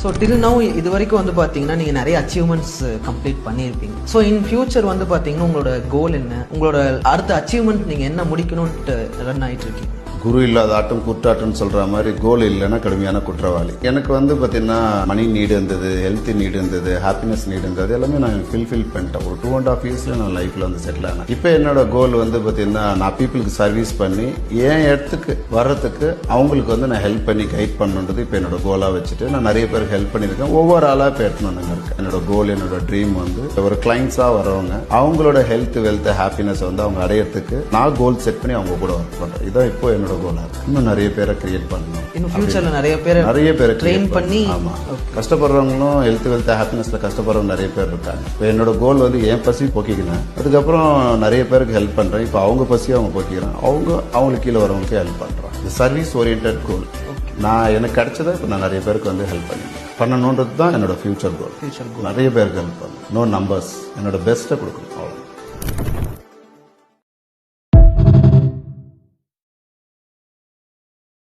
So till now இது வரைக்கும் வந்து பார்த்தீங்கன்னா நீங்கள் நிறைய அச்சீவ்மெண்ட்ஸ் கம்ப்ளீட் பண்ணியிருப்பீங்க. ஸோ இன் ஃபியூச்சர் வந்து பார்த்தீங்கன்னா உங்களோட கோல் என்ன, உங்களோட அடுத்த அச்சீவ்மெண்ட் நீங்கள் என்ன முடிக்கணும்ட்டு ரன் ஆகிட்டு இருக்கீங்க? குரு இல்லாத ஆட்டம் குற்றாட்டம்னு சொல்ற மாதிரி கோல் இல்லைன்னா கடுமையான குற்றவாளி. எனக்கு வந்து பார்த்தீங்கன்னா மணி நீடு இருந்தது, ஹெல்த் நீடு இருந்தது, ஹாப்பினஸ் நீடு இருந்தது, எல்லாமே நான் ஃபில்ஃபில் பண்ணிட்டேன். ஒரு 2.5 இயர்ஸ்ல நான் லைஃப்ல வந்து செட்டில் ஆனேன். இப்போ என்னோட கோல் வந்து பார்த்தீங்கன்னா நான் பீப்புளுக்கு சர்வீஸ் பண்ணி என் இடத்துக்கு வர்றதுக்கு அவங்களுக்கு வந்து நான் ஹெல்ப் பண்ணி கைட் பண்ணுன்றது இப்போ என்னோட கோலா வச்சுட்டு நான் நிறைய பேருக்கு ஹெல்ப் பண்ணியிருக்கேன். ஒவ்வொரு ஆளா இப்போ எடுத்துன்னு இருக்கேன். என்னோட கோல், என்னோட ட்ரீம் வந்து ஒரு கிளைண்ட்ஸா வரவங்க அவங்களோட ஹெல்த், வெல்த், ஹாப்பினஸ் வந்து அவங்க அடையறதுக்கு நான் கோல் செட் பண்ணி அவங்க கூட ஒர்க் பண்றேன். இதான் இப்போ என்னோட கோலா இருக்கு. இன்னும் நிறைய பேரை கிரியேட் பண்ணணும். இன்னும் ஃபியூச்சர்ல நிறைய பேரை ட்ரெயின் பண்ணி. ஆமா, கஷ்டப்படுறவங்களும் ஹெல்த், வெல்த், ஹாப்பினஸ்ல கஷ்டப்படுறவங்க நிறைய பேர் இருக்காங்க. இப்போ என்னோட கோல் வந்து என் பசி போக்கிக்கிறேன், அதுக்கப்புறம் நிறைய பேருக்கு ஹெல்ப் பண்றேன். இப்போ அவங்க பசி அவங்க போக்கிக்கிறாங்க, அவங்களுக்கு கீழே வரவங்களுக்கு ஹெல்ப் பண்றேன். இது சர்வீஸ் ஓரியன்ட் கோல். நான் எனக்கு கிடைச்சதை இப்போ நான் நிறைய பேருக்கு வந்து ஹெல்ப் பண்ணணுன்றது தான் என்னோட ஃபியூச்சர் கோல். நிறைய பேருக்கு ஹெல்ப் பண்ணணும். நோ நம்பர்ஸ், என்னோட பெஸ்ட்டை கொடுக்கணும். அவ்வளோ.